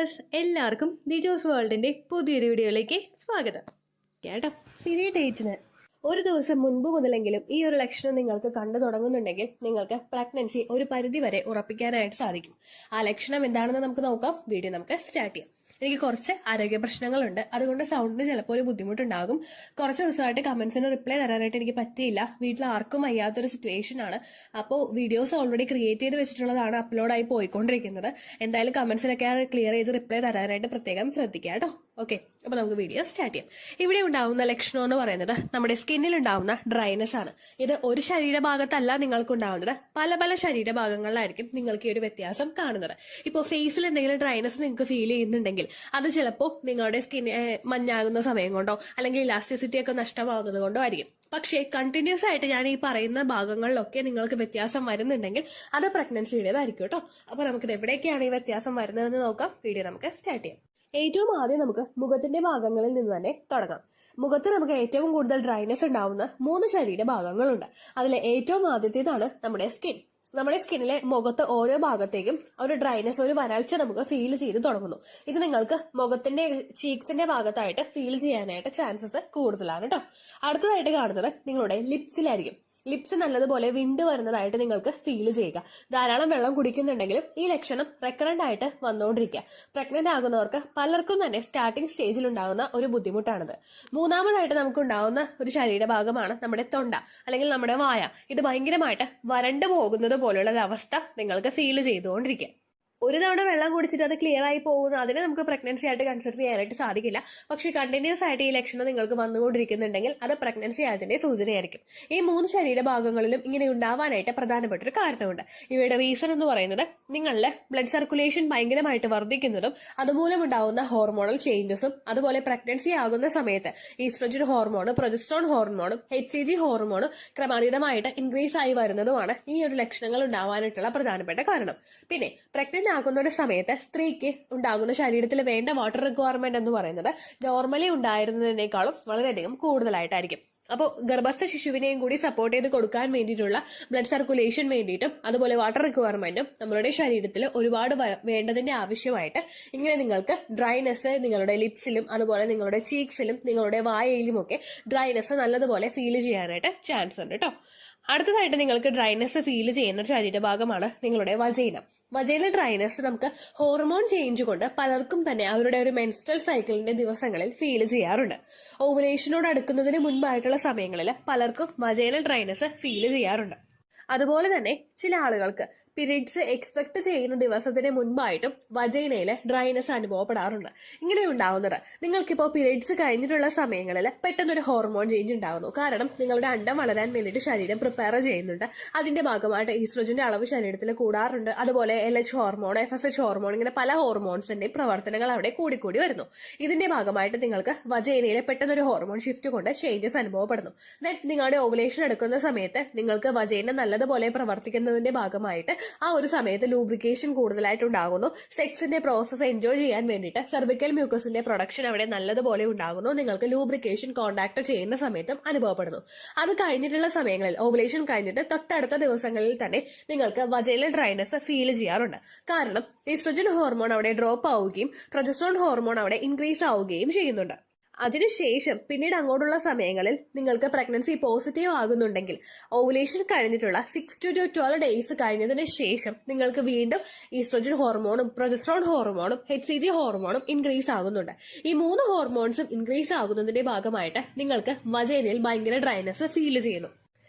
Viewers, എല്ലാവർക്കും ദിജോസ് വേൾഡിന്റെ പുതിയൊരു വീഡിയോയിലേക്ക് സ്വാഗതം. കേട്ടോ, പീരിയഡ് ഡേറ്റിന് ഒരു ദിവസം മുൻപ് മുതലെങ്കിലും ഈ ഒരു ലക്ഷണം നിങ്ങൾക്ക് കണ്ടു തുടങ്ങുന്നുണ്ടെങ്കിൽ നിങ്ങൾക്ക് പ്രഗ്നൻസി ഒരു പരിധി വരെ ഉറപ്പിക്കാനായിട്ട് സാധിക്കും. ആ ലക്ഷണം എന്താണെന്ന് നമുക്ക് നോക്കാം. വീഡിയോ നമുക്ക് സ്റ്റാർട്ട് ചെയ്യാം. എനിക്ക് കുറച്ച് ആരോഗ്യ പ്രശ്നങ്ങളുണ്ട്, അതുകൊണ്ട് സൗണ്ടിന് ചിലപ്പോൾ ഒരു ബുദ്ധിമുട്ടുണ്ടാകും. കുറച്ച് ദിവസമായിട്ട് കമന്റ്സിന് റിപ്ലൈ തരാനായിട്ട് എനിക്ക് പറ്റിയില്ല. വീട്ടിൽ ആർക്കും വയ്യാത്തൊരു സിറ്റുവേഷൻ ആണ്. അപ്പോൾ വീഡിയോസ് ഓൾറെഡി ക്രിയേറ്റ് ചെയ്ത് വെച്ചിട്ടുള്ളതാണ് അപ്ലോഡായി പോയിക്കൊണ്ടിരിക്കുന്നത്. എന്തായാലും കമന്റ്സിലൊക്കെ ക്ലിയർ ചെയ്ത് റിപ്ലൈ തരാനായിട്ട് പ്രത്യേകം ശ്രദ്ധിക്കുക കേട്ടോ. ഓക്കെ, അപ്പൊ നമുക്ക് വീഡിയോ സ്റ്റാർട്ട് ചെയ്യാം. ഇവിടെ ഉണ്ടാവുന്ന ലക്ഷണം എന്ന് പറയുന്നത് നമ്മുടെ സ്കിന്നിൽ ഉണ്ടാവുന്ന ഡ്രൈനെസ് ആണ്. ഇത് ഒരു ശരീരഭാഗത്തല്ല നിങ്ങൾക്ക് ഉണ്ടാവുന്നത്, പല പല ശരീരഭാഗങ്ങളിലായിരിക്കും നിങ്ങൾക്ക് ഈ ഒരു വ്യത്യാസം കാണുന്നത്. ഇപ്പോൾ ഫേസിൽ എന്തെങ്കിലും ഡ്രൈനെസ് നിങ്ങൾക്ക് ഫീൽ ചെയ്യുന്നുണ്ടെങ്കിൽ അത് ചിലപ്പോൾ നിങ്ങളുടെ സ്കിൻ മഞ്ഞാകുന്ന സമയം കൊണ്ടോ അല്ലെങ്കിൽ ഇലാസ്റ്റിസിറ്റി ഒക്കെ നഷ്ടമാകുന്നത് കൊണ്ടോ ആയിരിക്കും. പക്ഷേ കണ്ടിന്യൂസ് ആയിട്ട് ഞാൻ ഈ പറയുന്ന ഭാഗങ്ങളിലൊക്കെ നിങ്ങൾക്ക് വ്യത്യാസം വരുന്നുണ്ടെങ്കിൽ അത് പ്രഗ്നൻസിയുടേതായിരിക്കും കേട്ടോ. അപ്പൊ നമുക്കിത് എവിടേക്കാണ് ഈ വ്യത്യാസം വരുന്നതെന്ന് നോക്കാം. വീഡിയോ നമുക്ക് സ്റ്റാർട്ട് ചെയ്യാം. ഏറ്റവും ആദ്യം നമുക്ക് മുഖത്തിന്റെ ഭാഗങ്ങളിൽ നിന്ന് തന്നെ തുടങ്ങാം. മുഖത്ത് നമുക്ക് ഏറ്റവും കൂടുതൽ ഡ്രൈനെസ് ഉണ്ടാവുന്ന 3 ശരീരഭാഗങ്ങളുണ്ട്. അതിലെ ഏറ്റവും ആദ്യത്തേതാണ് നമ്മുടെ സ്കിൻ. നമ്മുടെ സ്കിന്നിലെ മുഖത്ത് ഓരോ ഭാഗത്തേക്കും ഒരു ഡ്രൈനെസ്, ഒരു വരൾച്ച നമുക്ക് ഫീൽ ചെയ്ത് തുടങ്ങുന്നു. ഇത് നിങ്ങൾക്ക് മുഖത്തിന്റെ ചീക്സിന്റെ ഭാഗത്തായിട്ട് ഫീൽ ചെയ്യാനായിട്ട് ചാൻസസ് കൂടുതലാണ് കേട്ടോ. അടുത്തതായിട്ട് കാണുന്നത് നിങ്ങളുടെ ലിപ്സിലായിരിക്കും. ലിപ്സ് നല്ലതുപോലെ വിണ്ട് വരുന്നതായിട്ട് നിങ്ങൾക്ക് ഫീൽ ചെയ്യുക. ധാരാളം വെള്ളം കുടിക്കുന്നുണ്ടെങ്കിലും ഈ ലക്ഷണം റെക്കറന്റ് ആയിട്ട് വന്നുകൊണ്ടിരിക്കുക. പ്രഗ്നന്റ് ആകുന്നവർക്ക് പലർക്കും തന്നെ സ്റ്റാർട്ടിംഗ് സ്റ്റേജിൽ ഉണ്ടാകുന്ന ഒരു ബുദ്ധിമുട്ടാണിത്. മൂന്നാമതായിട്ട് നമുക്ക് ഉണ്ടാകുന്ന ഒരു ശരീരഭാഗമാണ് നമ്മുടെ തൊണ്ട അല്ലെങ്കിൽ നമ്മുടെ വായ. ഇത് ഭയങ്കരമായിട്ട് വരണ്ടു പോകുന്നത് പോലുള്ള ഒരു അവസ്ഥ നിങ്ങൾക്ക് ഫീൽ ചെയ്തുകൊണ്ടിരിക്കുക. ഒരു തവണ വെള്ളം കുടിച്ചിട്ട് അത് ക്ലിയർ ആയി പോകുന്ന അതിനെ നമുക്ക് പ്രഗ്നൻസി ആയിട്ട് കൺസിഡർ ചെയ്യാനായിട്ട് സാധിക്കില്ല. പക്ഷെ കണ്ടിന്യൂസ് ആയിട്ട് ഈ ലക്ഷണം നിങ്ങൾക്ക് വന്നുകൊണ്ടിരിക്കുന്നുണ്ടെങ്കിൽ അത് പ്രഗ്നൻസി ആയതിന്റെ സൂചനയായിരിക്കും. ഈ 3 ശരീരഭാഗങ്ങളിലും ഇങ്ങനെ ഉണ്ടാവാനായിട്ട് പ്രധാനപ്പെട്ട ഒരു കാരണമുണ്ട്. ഇവയുടെ റീസൺ എന്ന് പറയുന്നത് നിങ്ങളുടെ ബ്ലഡ് സർക്കുലേഷൻ ഭയങ്കരമായിട്ട് വർദ്ധിക്കുന്നതും അതുമൂലം ഉണ്ടാവുന്ന ഹോർമോണൽ ചേഞ്ചസും അതുപോലെ പ്രഗ്നൻസി ആകുന്ന സമയത്ത് ഈസ്ട്രജൻ ഹോർമോണും പ്രൊജസ്ട്രോൺ ഹോർമോണും HCG ഹോർമോണും ക്രമാതീതമായിട്ട് ഇൻക്രീസ് ആയി വരുന്നതുമാണ് ഈ ഒരു ലക്ഷണങ്ങൾ ഉണ്ടാവാനായിട്ടുള്ള പ്രധാനപ്പെട്ട കാരണം. പിന്നെ പ്രഗ്നന്റ് ആകുന്ന ഒരു സമയത്ത് സ്ത്രീക്ക് ഉണ്ടാകുന്ന ശരീരത്തിൽ വേണ്ട വാട്ടർ റിക്വയർമെന്റ് എന്ന് പറയുന്നത് നോർമലി ഉണ്ടായിരുന്നതിനേക്കാളും വളരെയധികം കൂടുതലായിട്ടായിരിക്കും. അപ്പോൾ ഗർഭസ്ഥ ശിശുവിനെയും കൂടി സപ്പോർട്ട് ചെയ്ത് കൊടുക്കാൻ വേണ്ടിയിട്ടുള്ള ബ്ലഡ് സർക്കുലേഷൻ വേണ്ടിയിട്ടും അതുപോലെ വാട്ടർ റിക്വയർമെന്റും നമ്മുടെ ശരീരത്തിൽ ഒരുപാട് വേണ്ടതിന്റെ ആവശ്യമായിട്ട് ഇങ്ങനെ നിങ്ങൾക്ക് ഡ്രൈനെസ് നിങ്ങളുടെ ലിപ്സിലും അതുപോലെ നിങ്ങളുടെ ചീക്സിലും നിങ്ങളുടെ വായയിലും ഒക്കെ ഡ്രൈനെസ് നല്ലതുപോലെ ഫീൽ ചെയ്യാനായിട്ട് ചാൻസ് ഉണ്ട് കേട്ടോ. അടുത്തതായിട്ട് നിങ്ങൾക്ക് ഡ്രൈനെസ് ഫീൽ ചെയ്യുന്ന ഒരു ശരീരഭാഗമാണ് നിങ്ങളുടെ വജൈന. വജൈന ഡ്രൈനെസ് നമുക്ക് ഹോർമോൺ ചേഞ്ച് കൊണ്ട് പലർക്കും തന്നെ അവരുടെ ഒരു മെൻസ്ട്രൽ സൈക്കിളിന്റെ ദിവസങ്ങളിൽ ഫീൽ ചെയ്യാറുണ്ട്. ഓവുലേഷനോട് അടുക്കുന്നതിന് മുൻപായിട്ടുള്ള സമയങ്ങളിൽ പലർക്കും വജൈന ഡ്രൈനെസ് ഫീൽ ചെയ്യാറുണ്ട്. അതുപോലെ തന്നെ ചില ആളുകൾക്ക് പീരീഡ്സ് എക്സ്പെക്ട് ചെയ്യുന്ന ദിവസത്തിന് മുൻപായിട്ടും വജൈനയില് ഡ്രൈനെസ് അനുഭവപ്പെടാറുണ്ട്. ഇങ്ങനെ ഉണ്ടാവുന്നത് നിങ്ങൾക്കിപ്പോ പീരീഡ്സ് കഴിഞ്ഞിട്ടുള്ള സമയങ്ങളിൽ പെട്ടെന്നൊരു ഹോർമോൺ ചേഞ്ച് ഉണ്ടാകുന്നു. കാരണം നിങ്ങളുടെ അണ്ടം വളരാൻ വേണ്ടിയിട്ട് ശരീരം പ്രിപ്പയർ ചെയ്യുന്നുണ്ട്. അതിന്റെ ഭാഗമായിട്ട് ഈസ്ട്രോജന്റെ അളവ് ശരീരത്തിൽ കൂടാറുണ്ട്. അതുപോലെ LH ഹോർമോൺ, FSH ഹോർമോൺ, ഇങ്ങനെ പല ഹോർമോൺസിന്റെ പ്രവർത്തനങ്ങൾ അവിടെ കൂടിക്കൂടി വരുന്നു. ഇതിന്റെ ഭാഗമായിട്ട് നിങ്ങൾക്ക് വജൈനയിലെ പെട്ടെന്നൊരു ഹോർമോൺ ഷിഫ്റ്റ് കൊണ്ട് ചേഞ്ചസ് അനുഭവപ്പെടുന്നു. ദെൻ നിങ്ങളുടെ ഓവുലേഷൻ എടുക്കുന്ന സമയത്ത് നിങ്ങൾക്ക് വജൈന നല്ലതുപോലെ പ്രവർത്തിക്കുന്നതിന്റെ ഭാഗമായിട്ട് ആ ഒരു സമയത്ത് ലൂബ്രിക്കേഷൻ കൂടുതലായിട്ട് ഉണ്ടാകുന്നു. സെക്സിന്റെ പ്രോസസ് എൻജോയ് ചെയ്യാൻ വേണ്ടിയിട്ട് സെർവിക്കൽ മ്യൂക്കസിന്റെ പ്രൊഡക്ഷൻ അവിടെ നല്ലതുപോലെ ഉണ്ടാകുന്നു. നിങ്ങൾക്ക് ലൂബ്രിക്കേഷൻ കോണ്ടാക്ട് ചെയ്യുന്ന സമയത്തും അനുഭവപ്പെടുന്നു. അത് കഴിഞ്ഞിട്ടുള്ള സമയങ്ങളിൽ ഓവുലേഷൻ കഴിഞ്ഞിട്ട് തൊട്ടടുത്ത ദിവസങ്ങളിൽ തന്നെ നിങ്ങൾക്ക് വജൈനൽ ഡ്രൈനെസ് ഫീൽ ചെയ്യാറുണ്ട്. കാരണം ഈസ്ട്രോജൻ ഹോർമോൺ അവിടെ ഡ്രോപ്പ് ആവുകയും പ്രൊജസ്ട്രോൺ ഹോർമോൺ അവിടെ ഇൻക്രീസ് ആവുകയും ചെയ്യുന്നുണ്ട്. അതിനുശേഷം പിന്നീട് അങ്ങോട്ടുള്ള സമയങ്ങളിൽ നിങ്ങൾക്ക് പ്രഗ്നൻസി പോസിറ്റീവ് ആകുന്നുണ്ടെങ്കിൽ ഓവുലേഷൻ കഴിഞ്ഞിട്ടുള്ള 6 to 12 ഡേയ്സ് കഴിഞ്ഞതിന് ശേഷം നിങ്ങൾക്ക് വീണ്ടും ഈസ്ട്രോജൻ ഹോർമോണും പ്രൊജസ്ട്രോൺ ഹോർമോണും HCG ഹോർമോണും ഇൻക്രീസ് ആകുന്നുണ്ട്. ഈ 3 ഹോർമോൺസും ഇൻക്രീസ് ആകുന്നതിന്റെ ഭാഗമായിട്ട് നിങ്ങൾക്ക് വജൈനയിൽ ഭയങ്കര ഡ്രൈനെസ് ഫീൽ ചെയ്യുന്നു.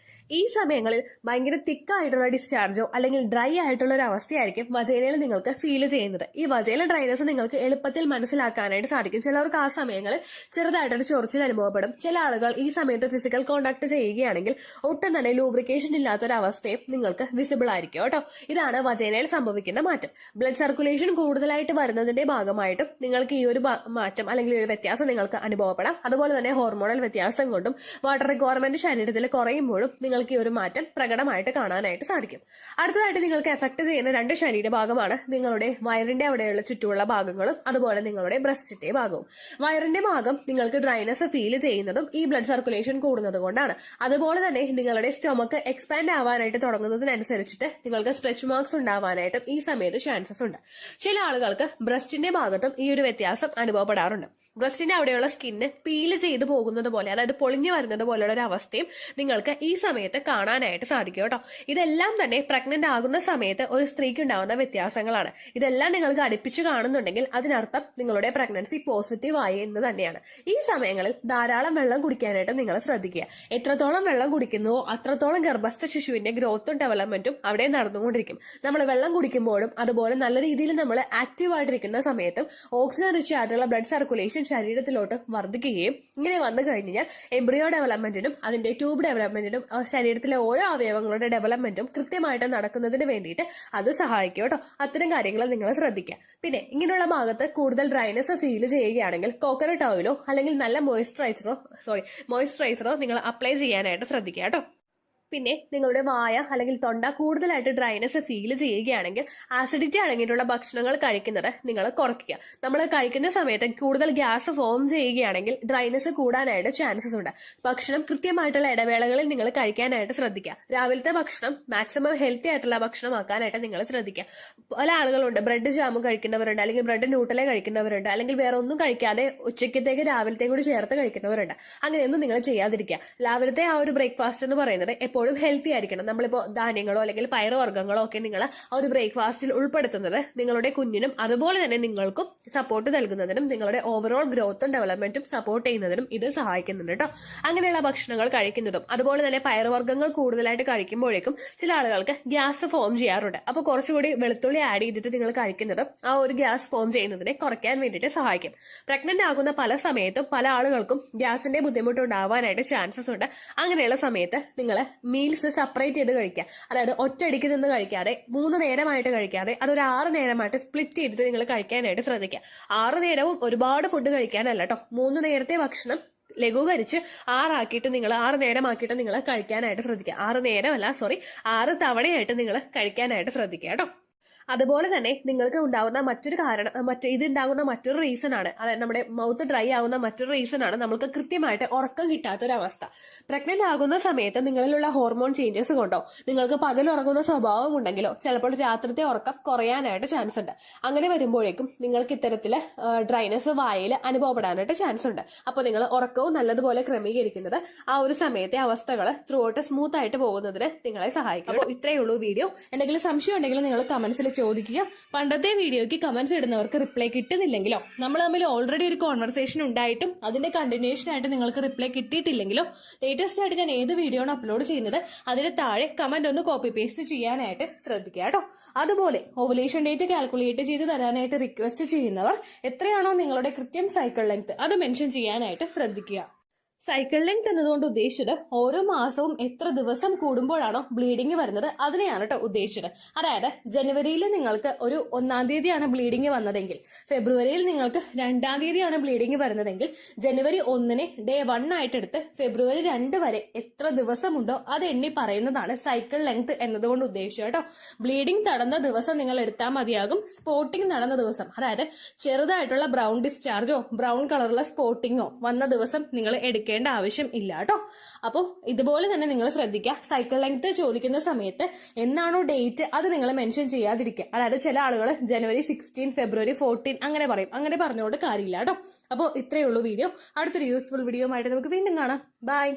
ഈ സമയങ്ങളിൽ ഭയങ്കര തിക്കായിട്ടുള്ള ഡിസ്ചാർജോ അല്ലെങ്കിൽ ഡ്രൈ ആയിട്ടുള്ള ഒരു അവസ്ഥയായിരിക്കും വജൈനയിൽ നിങ്ങൾക്ക് ഫീൽ ചെയ്യുന്നത്. ഈ വജൈന ഡ്രൈനെസ് നിങ്ങൾക്ക് എളുപ്പത്തിൽ മനസ്സിലാക്കാനായിട്ട് സാധിക്കും. ചിലർക്ക് ആ സമയങ്ങളിൽ ചെറുതായിട്ടൊരു ചൊറിച്ചിൽ അനുഭവപ്പെടും. ചില ആളുകൾ ഈ സമയത്ത് ഫിസിക്കൽ കോണ്ടാക്ട് ചെയ്യുകയാണെങ്കിൽ ഒട്ടും തന്നെ ലൂബ്രിക്കേഷൻ ഇല്ലാത്തൊരു അവസ്ഥയും നിങ്ങൾക്ക് വിസിബിൾ ആയിരിക്കും കേട്ടോ. ഇതാണ് വജൈനയിൽ സംഭവിക്കുന്ന മാറ്റം. ബ്ലഡ് സർക്കുലേഷൻ കൂടുതലായിട്ട് വരുന്നതിന്റെ ഭാഗമായിട്ടും നിങ്ങൾക്ക് ഈ ഒരു മാറ്റം അല്ലെങ്കിൽ ഒരു വ്യത്യാസം നിങ്ങൾക്ക് അനുഭവപ്പെടാം. അതുപോലെ തന്നെ ഹോർമോണൽ വ്യത്യാസം കൊണ്ടും വാട്ടർ റിക്വയർമെന്റ് ശരീരത്തിൽ കുറയുമ്പോഴും നിങ്ങൾക്ക് നിങ്ങൾക്ക് ഈ ഒരു മാറ്റം പ്രകടമായിട്ട് കാണാനായിട്ട് സാധിക്കും. അടുത്തതായിട്ട് നിങ്ങൾക്ക് എഫക്ട് ചെയ്യുന്ന 2 ശരീരഭാഗമാണ് നിങ്ങളുടെ വയറിന്റെ അവിടെയുള്ള ചുറ്റുമുള്ള ഭാഗങ്ങളും അതുപോലെ നിങ്ങളുടെ ബ്രസ്റ്റിന്റെ ഭാഗവും. വയറിന്റെ ഭാഗം നിങ്ങൾക്ക് ഡ്രൈനെസ് ഫീൽ ചെയ്യുന്നതും ഈ ബ്ലഡ് സർക്കുലേഷൻ കൂടുന്നത് കൊണ്ടാണ്. അതുപോലെ തന്നെ നിങ്ങളുടെ സ്റ്റൊമക്ക് എക്സ്പാൻഡ് ആവാനായിട്ട് തുടങ്ങുന്നതിനനുസരിച്ചിട്ട് നിങ്ങൾക്ക് സ്ട്രെച്ച് മാർക്സ് ഉണ്ടാവാനായിട്ടും ഈ സമയത്ത് ചാൻസസ് ഉണ്ട്. ചില ആളുകൾക്ക് ബ്രസ്റ്റിന്റെ ഭാഗത്തും ഈ ഒരു വ്യത്യാസം അനുഭവപ്പെടാറുണ്ട്. ബ്രസ്റ്റിന്റെ അവിടെയുള്ള സ്കിന്ന് പീല് ചെയ്തു പോകുന്നത് പോലെ, അതായത് പൊളിഞ്ഞു വരുന്നത് പോലെയുള്ള ഒരു അവസ്ഥയും നിങ്ങൾക്ക് ഈ സമയത്ത് കാണാനായിട്ട് സാധിക്കും കേട്ടോ. ഇതെല്ലാം തന്നെ പ്രഗ്നന്റ് ആകുന്ന സമയത്ത് ഒരു സ്ത്രീക്ക് ഉണ്ടാകുന്ന വ്യത്യാസങ്ങളാണ്. ഇതെല്ലാം നിങ്ങൾക്ക് അടുപ്പിച്ച് കാണുന്നുണ്ടെങ്കിൽ അതിനർത്ഥം നിങ്ങളുടെ പ്രഗ്നൻസി പോസിറ്റീവ് ആയി എന്ന് തന്നെയാണ്. ഈ സമയങ്ങളിൽ ധാരാളം വെള്ളം കുടിക്കാനായിട്ട് നിങ്ങൾ ശ്രദ്ധിക്കുക. എത്രത്തോളം വെള്ളം കുടിക്കുന്നുവോ അത്രത്തോളം ഗർഭസ്ഥ ശിശുവിന്റെ ഗ്രോത്തും ഡെവലപ്മെന്റും അവിടെ നടന്നുകൊണ്ടിരിക്കും. നമ്മൾ വെള്ളം കുടിക്കുമ്പോഴും അതുപോലെ നല്ല രീതിയിൽ നമ്മൾ ആക്റ്റീവ് ആയിട്ടിരിക്കുന്ന സമയത്തും ഓക്സിജൻ റിച്ച് ആയിട്ടുള്ള ബ്ലഡ് സർക്കുലേഷൻ ശരീരത്തിലോട്ട് വർദ്ധിക്കുകയും ഇങ്ങനെ വന്നു കഴിഞ്ഞാൽ എംബ്രിയോ ഡെവലപ്മെന്റിനും അതിന്റെ ട്യൂബ് ഡെവലപ്മെന്റിനും ശരീരത്തിലെ ഓരോ അവയവങ്ങളുടെ ഡെവലപ്മെന്റും കൃത്യമായിട്ട് നടക്കുന്നതിന് വേണ്ടിയിട്ട് അത് സഹായിക്കും കേട്ടോ. അത്തരം കാര്യങ്ങൾ നിങ്ങൾ ശ്രദ്ധിക്കുക. പിന്നെ ഇങ്ങനെയുള്ള ഭാഗത്ത് കൂടുതൽ ഡ്രൈനെസ് ഫീൽ ചെയ്യുകയാണെങ്കിൽ കോക്കനട്ട് ഓയിലോ അല്ലെങ്കിൽ നല്ല മോയിസ്ചറൈസറോ നിങ്ങൾ അപ്ലൈ ചെയ്യാനായിട്ട് ശ്രദ്ധിക്കുക കേട്ടോ. പിന്നെ നിങ്ങളുടെ വായ അല്ലെങ്കിൽ തൊണ്ട കൂടുതലായിട്ട് ഡ്രൈനെസ് ഫീൽ ചെയ്യുകയാണെങ്കിൽ ആസിഡിറ്റി അടങ്ങിയിട്ടുള്ള ഭക്ഷണങ്ങൾ കഴിക്കുന്നത് നിങ്ങൾ കുറയ്ക്കുക. നമ്മൾ കഴിക്കുന്ന സമയത്ത് കൂടുതൽ ഗ്യാസ് ഫോം ചെയ്യുകയാണെങ്കിൽ ഡ്രൈനെസ് കൂടാനായിട്ട് ചാൻസസ് ഉണ്ട്. ഭക്ഷണം കൃത്യമായിട്ടുള്ള ഇടവേളകളിൽ നിങ്ങൾ കഴിക്കാനായിട്ട് ശ്രദ്ധിക്കുക. രാവിലത്തെ ഭക്ഷണം മാക്സിമം ഹെൽത്തി ആയിട്ടുള്ള ഭക്ഷണമാക്കാനായിട്ട് നിങ്ങൾ ശ്രദ്ധിക്കുക. പല ആളുകളുണ്ട് ബ്രെഡ് ജാമും കഴിക്കുന്നവരുണ്ട്, അല്ലെങ്കിൽ ബ്രെഡ് ന്യൂട്ടലെ കഴിക്കുന്നവരുണ്ട്, അല്ലെങ്കിൽ വേറെ ഒന്നും കഴിക്കാതെ ഉച്ചയ്ക്കത്തേക്ക് രാവിലത്തേക്ക് കൂടി ചേർത്ത് കഴിക്കുന്നവരുണ്ട്. അങ്ങനെയൊന്നും നിങ്ങൾ ചെയ്യാതിരിക്കുക. രാവിലത്തെ ആ ഒരു ബ്രേക്ക്ഫാസ്റ്റ് എന്ന് പറയുന്നത് എപ്പോഴും ഹെൽത്തി ആയിരിക്കണം. നമ്മളിപ്പോ ധാന്യങ്ങളോ അല്ലെങ്കിൽ പയറുവർഗ്ഗങ്ങളോ ഒക്കെ നിങ്ങൾ ആ ഒരു ബ്രേക്ക്ഫാസ്റ്റിൽ ഉൾപ്പെടുത്തുന്നത് നിങ്ങളുടെ കുഞ്ഞിനും അതുപോലെ തന്നെ നിങ്ങൾക്കും സപ്പോർട്ട് നൽകുന്നതിനും നിങ്ങളുടെ ഓവറോൾ ഗ്രോത്തും ഡെവലപ്മെന്റും സപ്പോർട്ട് ചെയ്യുന്നതിനും ഇത് സഹായിക്കുന്നുണ്ട് കേട്ടോ. അങ്ങനെയുള്ള ഭക്ഷണങ്ങൾ കഴിക്കുന്നതും അതുപോലെ തന്നെ പയറുവർഗ്ഗങ്ങൾ കൂടുതലായിട്ട് കഴിക്കുമ്പോഴേക്കും ചില ആളുകൾക്ക് ഗ്യാസ് ഫോം ചെയ്യാറുണ്ട്. അപ്പൊ കുറച്ചുകൂടി വെളുത്തുള്ളി ആഡ് ചെയ്തിട്ട് നിങ്ങൾ കഴിക്കുന്നതും ആ ഒരു ഗ്യാസ് ഫോം ചെയ്യുന്നതിനെ കുറയ്ക്കാൻ വേണ്ടിയിട്ട് സഹായിക്കും. പ്രഗ്നന്റ് ആകുന്ന പല സമയത്തും പല ആളുകൾക്കും ഗ്യാസിന്റെ ബുദ്ധിമുട്ട് ഉണ്ടാവാനായിട്ട് ചാൻസസ് ഉണ്ട്. അങ്ങനെയുള്ള സമയത്ത് നിങ്ങൾ മീൽസ് സെപ്പറേറ്റ് ചെയ്ത് കഴിക്കുക. അതായത് ഒറ്റയടിക്ക് നിന്ന് കഴിക്കാതെ 3 നേരമായിട്ട് കഴിക്കാതെ അതൊരു 6 നേരമായിട്ട് സ്പ്ലിറ്റ് ചെയ്തിട്ട് നിങ്ങൾ കഴിക്കാനായിട്ട് ശ്രദ്ധിക്കുക. 6 നേരവും ഒരുപാട് ഫുഡ് കഴിക്കാനല്ല കേട്ടോ. 3 നേരത്തെ ഭക്ഷണം ലഘൂകരിച്ച് 6 നേരമാക്കിയിട്ട് നിങ്ങൾ കഴിക്കാനായിട്ട് ശ്രദ്ധിക്കുക. 6 തവണയായിട്ട് നിങ്ങൾ കഴിക്കാനായിട്ട് ശ്രദ്ധിക്കുക കേട്ടോ. അതുപോലെ തന്നെ നിങ്ങൾക്ക് ഉണ്ടാകുന്ന മറ്റൊരു റീസൺ ആണ്, അതായത് നമ്മുടെ മൗത്ത് ഡ്രൈ ആവുന്ന മറ്റൊരു റീസൺ ആണ് നമുക്ക് കൃത്യമായിട്ട് ഉറക്കം കിട്ടാത്തൊരവസ്ഥ. പ്രഗ്നന്റ് ആകുന്ന സമയത്ത് നിങ്ങളിലുള്ള ഹോർമോൺ ചേഞ്ചസ് കൊണ്ടോ നിങ്ങൾക്ക് പകൽ ഉറങ്ങുന്ന സ്വഭാവം ഉണ്ടെങ്കിലോ ചിലപ്പോൾ രാത്രിത്തെ ഉറക്കം കുറയാനായിട്ട് ചാൻസ് ഉണ്ട്. അങ്ങനെ വരുമ്പോഴേക്കും നിങ്ങൾക്ക് ഇത്തരത്തില് ഡ്രൈനെസ് വായിൽ അനുഭവപ്പെടാനായിട്ട് ചാൻസ് ഉണ്ട്. അപ്പോൾ നിങ്ങൾ ഉറക്കവും നല്ലതുപോലെ ക്രമീകരിക്കുന്നത് ആ ഒരു സമയത്തെ അവസ്ഥകൾ ത്രൂ ഔട്ട് സ്മൂത്ത് ആയിട്ട് പോകുന്നതിന് നിങ്ങളെ സഹായിക്കും. അപ്പോൾ ഇത്രയേ ഉള്ളൂ വീഡിയോ. എന്തെങ്കിലും സംശയം ഉണ്ടെങ്കിൽ നിങ്ങൾ കമന്റ്സിൽ ചോദിക്കുക. പണ്ടത്തെ വീഡിയോയ്ക്ക് കമന്റ്സ് ഇടുന്നവർക്ക് റിപ്ലൈ കിട്ടുന്നില്ലെങ്കിലോ നമ്മൾ തമ്മിൽ ഓൾറെഡി ഒരു കോൺവെർസേഷൻ ഉണ്ടായിട്ടും അതിന്റെ കണ്ടിന്യൂഷൻ ആയിട്ട് നിങ്ങൾക്ക് റിപ്ലൈ കിട്ടിയിട്ടില്ലെങ്കിലോ ലേറ്റസ്റ്റ് ആയിട്ട് ഞാൻ ഏത് വീഡിയോ ആണ് അപ്ലോഡ് ചെയ്യുന്നത് അതിന് താഴെ കമന്റ് ഒന്ന് കോപ്പി പേസ്റ്റ് ചെയ്യാനായിട്ട് ശ്രദ്ധിക്കുക കേട്ടോ. അതുപോലെ ഓവുലേഷൻ ഡേറ്റ് കാൽക്കുലേറ്റ് ചെയ്ത് തരാനായിട്ട് റിക്വസ്റ്റ് ചെയ്യുന്നവർ എത്രയാണോ നിങ്ങളുടെ കൃത്യം സൈക്കിൾ ലെങ്ത് അത് മെൻഷൻ ചെയ്യാനായിട്ട് ശ്രദ്ധിക്കുക. സൈക്കിൾ ലെങ്ത് എന്നതുകൊണ്ട് ഉദ്ദേശിച്ചത് ഓരോ മാസവും എത്ര ദിവസം കൂടുമ്പോഴാണോ ബ്ലീഡിങ് വരുന്നത് അതിനെയാണ് കേട്ടോ ഉദ്ദേശിച്ചത്. അതായത് ജനുവരിയിൽ നിങ്ങൾക്ക് ഒരു 1-ാം തീയതിയാണ് ബ്ലീഡിങ് വന്നതെങ്കിൽ ഫെബ്രുവരിയിൽ നിങ്ങൾക്ക് 2-ാം തീയതിയാണ് ബ്ലീഡിങ് വരുന്നതെങ്കിൽ ജനുവരി 1-ന് ഡേ 1 ആയിട്ട് എടുത്ത് ഫെബ്രുവരി 2 വരെ എത്ര ദിവസമുണ്ടോ അത് എണ്ണി പറയുന്നതാണ് സൈക്കിൾ ലെങ്ത് എന്നതുകൊണ്ട് ഉദ്ദേശിച്ചത് കേട്ടോ. ബ്ലീഡിങ് നടന്ന ദിവസം നിങ്ങൾ എടുത്താൽ മതിയാകും. സ്പോട്ടിങ് നടന്ന ദിവസം, അതായത് ചെറുതായിട്ടുള്ള ബ്രൗൺ ഡിസ്ചാർജോ ബ്രൗൺ കളറുള്ള സ്പോട്ടിങ്ങോ വന്ന ദിവസം നിങ്ങൾ എടുക്കുക ആവശ്യം ഇല്ല കേട്ടോ. അപ്പോൾ ഇതുപോലെ തന്നെ നിങ്ങൾ ശ്രദ്ധിക്കുക. സൈക്കിൾ ലെങ്ത് ചോദിക്കുന്ന സമയത്ത് എന്നാണോ ഡേറ്റ് അത് നിങ്ങൾ മെൻഷൻ ചെയ്യാതിരിക്കുക. അതായത് ചില ആളുകൾ ജനുവരി 16 ഫെബ്രുവരി 14 അങ്ങനെ പറയും. അങ്ങനെ പറഞ്ഞുകൊണ്ട് കാര്യമില്ല കേട്ടോ. അപ്പോൾ ഇത്രയേ ഉള്ളൂ വീഡിയോ. അടുത്തൊരു യൂസ്ഫുൾ വീഡിയോ ആയിട്ട് നമുക്ക് വീണ്ടും കാണാം. ബൈ.